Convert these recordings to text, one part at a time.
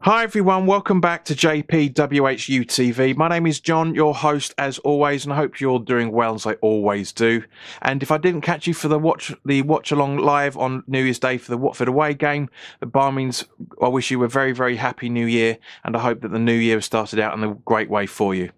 Hi everyone, welcome back to WHU TV. My name is John, your host as always, and I hope you're doing well as I always do. And if I didn't catch you for the watch along live on New Year's Day for the Watford away game, by all means, I wish you a very, very happy New Year, and I hope that the new year has started out in a great way for you.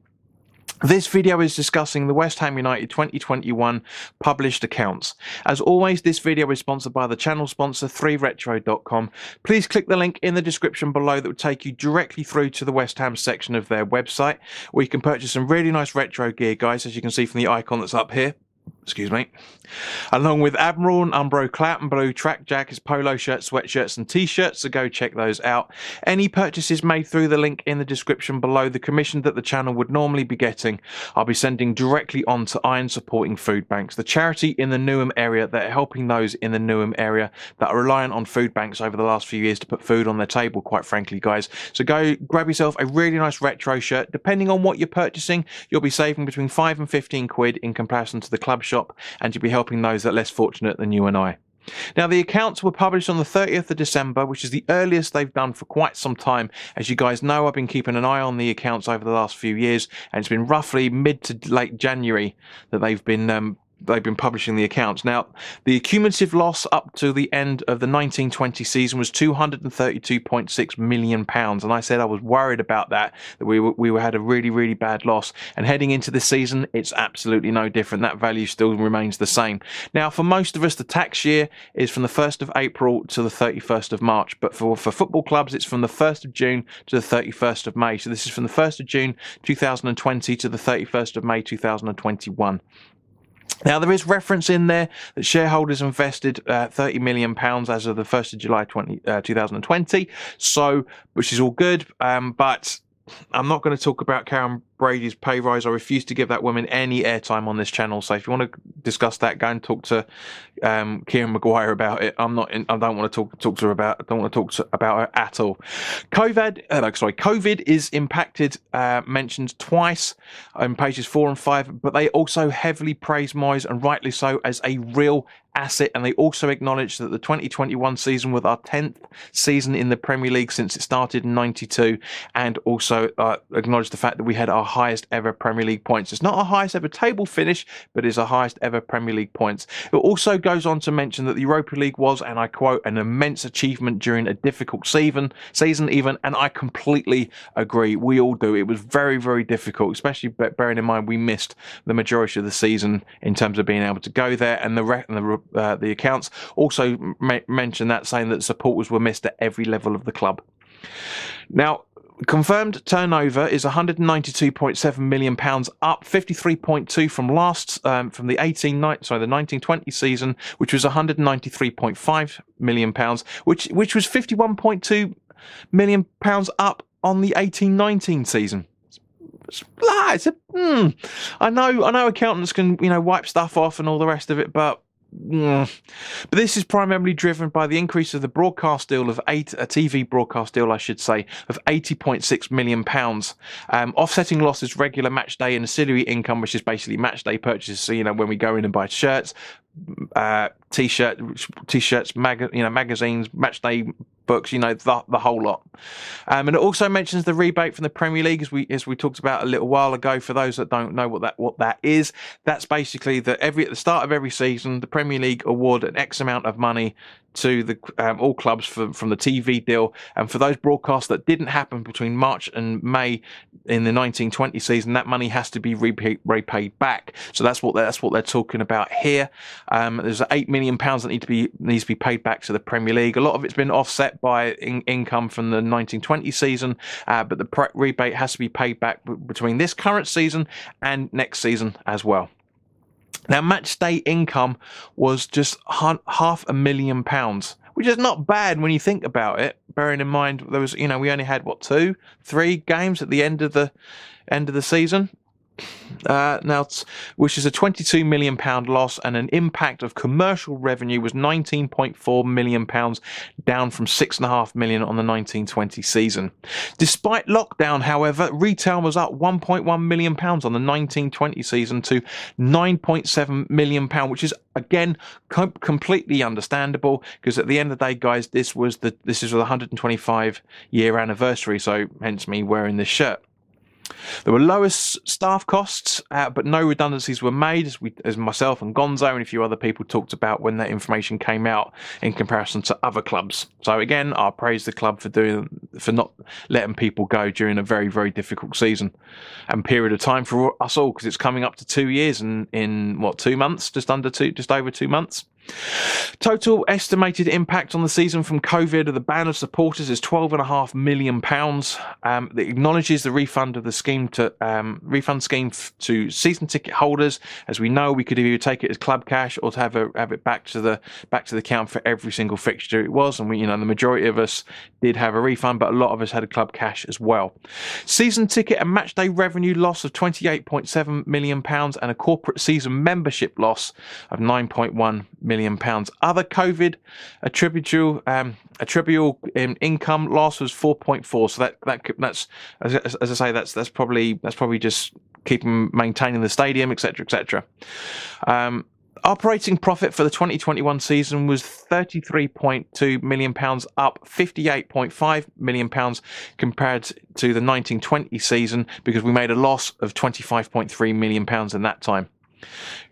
This video is discussing the West Ham United 2021 published accounts. As always, this video is sponsored by the channel sponsor 3retro.com. Please click the link in the description below that will take you directly through to the West Ham section of their website, where you can purchase some really nice retro gear, guys, as you can see from the icon that's up here. Excuse me. Along with Admiral and Umbro Clout and Blue track jackets, polo shirts, sweatshirts and t-shirts, so go check those out. Any purchases made through the link in the description below, the commission that the channel would normally be getting, I'll be sending directly on to Iron Supporting Food Banks, the charity in the Newham area that are helping those in the Newham area that are reliant on food banks over the last few years to put food on their table, quite frankly, guys. So go grab yourself a really nice retro shirt. Depending on what you're purchasing, you'll be saving between 5 and 15 quid in comparison to the club shop, and you'll be helping those that are less fortunate than you and I. Now, the accounts were published on the 30th of December, which is the earliest they've done for quite some time. As you guys know, I've been keeping an eye on the accounts over the last few years, and it's been roughly mid to late January that they've been publishing the accounts. Now, the cumulative loss up to the end of the 1920 season was £232.6 million, and I said I was worried about that we had a really, really bad loss. And heading into this season, it's absolutely no different. That value still remains the same. Now, for most of us, the tax year is from the 1st of April to the 31st of March, but for football clubs, it's from the 1st of June to the 31st of May. So this is from the 1st of June 2020 to the 31st of May 2021. Now, there is reference in there that shareholders invested £30 million as of the 1st of July 2020, so, which is all good, but I'm not going to talk about Karen Brady's pay rise. I refuse to give that woman any airtime on this channel. So if you want to discuss that, go and talk to Kieran Maguire about it. I don't want to talk to her about. I don't want to talk about her at all. COVID is impacted, mentioned twice on pages 4 and 5, but they also heavily praise Moyes, and rightly so, as a real asset, and they also acknowledge that the 2021 season was our 10th season in the Premier League since it started in '92, and also acknowledge the fact that we had our highest ever Premier League points. It's not our highest ever table finish, but it's our highest ever Premier League points. It also goes on to mention that the Europa League was, and I quote, an immense achievement during a difficult season even, and I completely agree. We all do. It was very, very difficult, especially bearing in mind we missed the majority of the season in terms of being able to go there, and the accounts also mention that, saying that supporters were missed at every level of the club. Now, confirmed turnover is £192.7 million, up 53.2 from the 1920 season, which was £193.5 million, which was £51.2 million up on the 1819 season. I know accountants can wipe stuff off and all the rest of it, but this is primarily driven by the increase of the broadcast deal of a TV broadcast deal, I should say, of £80.6 million, offsetting losses, regular match day and ancillary income, which is basically match day purchases. So when we go in and buy shirts, t-shirts, magazines, match day books, the whole lot. And it also mentions the rebate from the Premier League, as we talked about a little while ago. For those that don't know what that is, that's basically that at the start of every season, the Premier League award an X amount of money to the all clubs from the TV deal, and for those broadcasts that didn't happen between March and May in the 1920 season, that money has to be repaid back. So that's what they're talking about here. There's £8 million that needs to be paid back to the Premier League. A lot of it's been offset by income from the 1920 season, but the rebate has to be paid back between this current season and next season as well. Now, match day income was just £500,000, which is not bad when you think about it. Bearing in mind there was, we only had 2-3 games at the end of the season. which is a £22 million loss, and an impact of commercial revenue was £19.4 million, down from £6.5 million on the 1920 season. Despite lockdown, however, retail was up £1.1 million on the 1920 season to £9.7 million, which is again completely understandable, because at the end of the day, guys, this is the 125-year anniversary, so hence me wearing this shirt. There were lower staff costs, but no redundancies were made, as myself and Gonzo and a few other people talked about when that information came out, in comparison to other clubs. So again, I praise the club for not letting people go during a very, very difficult season and period of time for us all, because it's coming up to 2 years in what, 2 months, just over 2 months. Total estimated impact on the season from COVID of the ban of supporters is £12.5 million. That acknowledges the refund of the scheme to season ticket holders. As we know, we could either take it as club cash or to have it back to the account for every single fixture it was. And the majority of us did have a refund, but a lot of us had a club cash as well. Season ticket and match day revenue loss of £28.7 million and a corporate season membership loss of £9.1 million. Other COVID attributable income loss was 4.4. So that's as I say, that's probably just maintaining the stadium, etc., etc. Operating profit for the 2021 season was £33.2 million, up £58.5 million compared to the 1920 season, because we made a loss of £25.3 million in that time.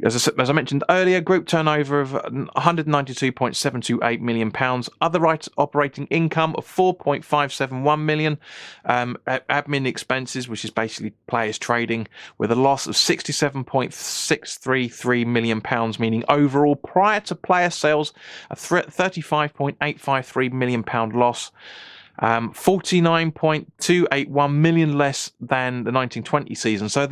As I mentioned earlier, group turnover of £192.728 million, other operating income of £4.571 million, admin expenses, which is basically players trading, with a loss of £67.633 million, meaning overall, prior to player sales, a £35.853 million loss. 49.281 million less than the 1920 season. So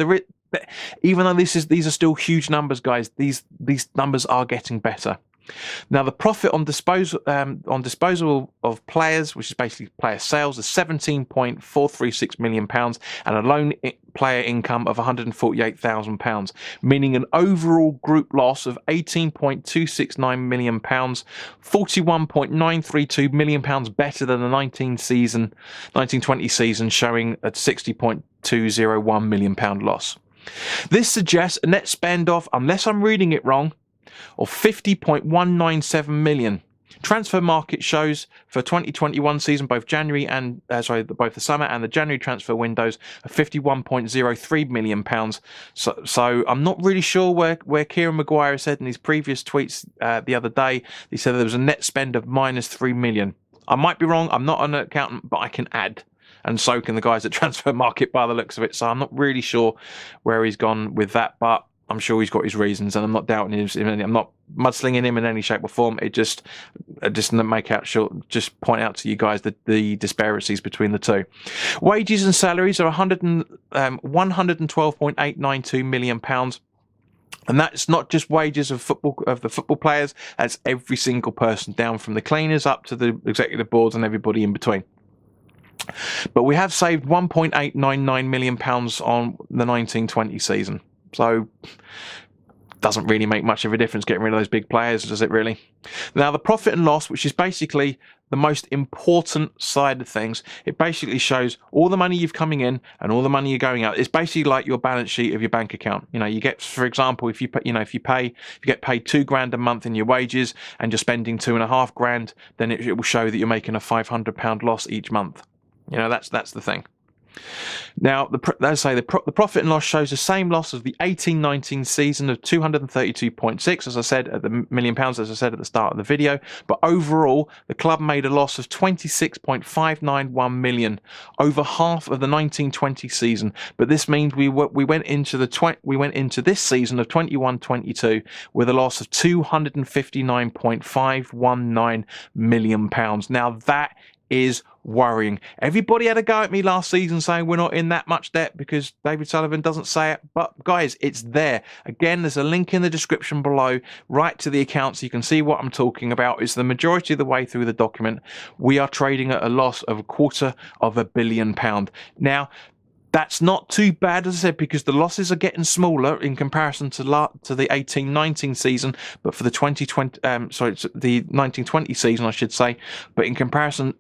even though these are still huge numbers, guys, these numbers are getting better. Now, the profit on disposal of players, which is basically player sales, is £17.436 million, and a loan player income of £148,000, meaning an overall group loss of £18.269 million, £41.932 million better than the 1920 season, showing a £60.201 million loss. This suggests a net spend of, unless I'm reading it wrong, of £50.197 million. Transfer market shows for 2021 season, both the summer and the January transfer windows, of £51.03 million. So I'm not really sure where Kieran Maguire said in his previous tweets the other day. He said there was a net spend of minus £3 million. I might be wrong. I'm not an accountant, but I can add. And so can the guys at Transfer Market by the looks of it. So I'm not really sure where he's gone with that, but I'm sure he's got his reasons, and I'm not doubting him. I'm not mudslinging him in any shape or form. I just point out to you guys the disparities between the two. Wages and salaries are £112.892 million. And that's not just wages of the football players. That's every single person, down from the cleaners up to the executive boards and everybody in between. But we have saved £1.899 million on the 1920 season. So doesn't really make much of a difference getting rid of those big players, does it really? Now, the profit and loss, which is basically the most important side of things, it basically shows all the money you've coming in and all the money you're going out. It's basically like your balance sheet of your bank account. You get, for example, if you get paid £2,000 a month in your wages and you're spending £2,500, then it will show that you're making a £500 loss each month. That's the thing. Now, the profit and loss shows the same loss as the 18-19 season of 232.6, as I said, at the million pounds, as I said at the start of the video. But overall, the club made a loss of 26.591 million, over half of the 1920 season. But this means we went into this season of 21-22 with a loss of 259.519 million pounds. Now, that is worrying. Everybody had a go at me last season saying we're not in that much debt because David Sullivan doesn't say it, but guys, it's there. Again, there's a link in the description below, right to the account, so you can see what I'm talking about. It's the majority of the way through the document. We are trading at a loss of £250 million. Now, That's not too bad, as I said, because the losses are getting smaller in comparison to the 18-19 season, but for the 2020, the 19-20 season, I should say. But in comparison,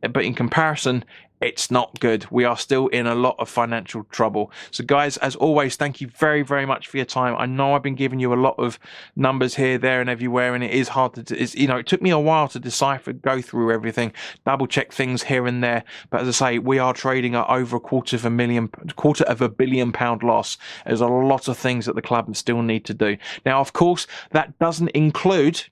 it's not good. We are still in a lot of financial trouble. So, guys, as always, thank you very, very much for your time. I know I've been giving you a lot of numbers here, there, and everywhere, and it is hard to, it took me a while to decipher, go through everything, double check things here and there. But as I say, we are trading at over a quarter of a billion pound loss. There's a lot of things that the club still need to do. Now, of course, that doesn't include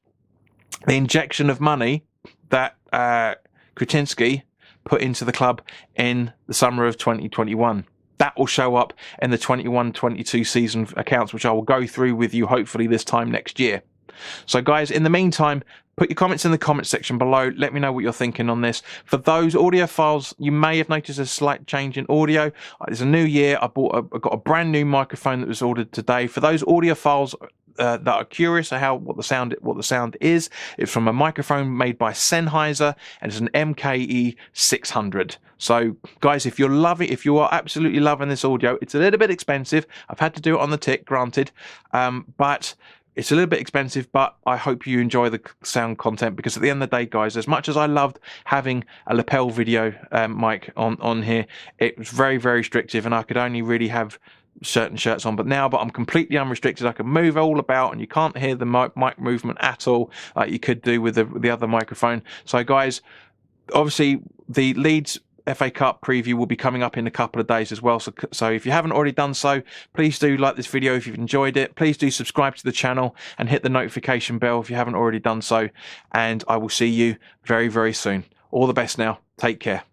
the injection of money that Kretinsky put into the club in the summer of 2021. That will show up in the 21-22 season accounts, which I will go through with you hopefully this time next year. So, guys, in the meantime, put your comments in the comment section below. Let me know what you're thinking on this. For those audiophiles, you may have noticed a slight change in audio. It's a new year. I got a brand new microphone that was ordered today. For those audiophiles that are curious of what the sound is, it's from a microphone made by Sennheiser, and it's an MKE 600. So, guys, if you are absolutely loving this audio, it's a little bit expensive. I've had to do it on the tick, granted, but it's a little bit expensive, but I hope you enjoy the sound content, because at the end of the day, guys, as much as I loved having a lapel video mic on here, it was very, very restrictive, and I could only really have certain shirts on. But I'm completely unrestricted. I can move all about, and you can't hear the mic movement at all like you could do with the other microphone. So, guys, obviously the Leeds FA Cup preview will be coming up in a couple of days as well. So if you haven't already done so, please do like this video if you've enjoyed it. Please do subscribe to the channel and hit the notification bell if you haven't already done so. And I will see you very, very soon. All the best now. Take care.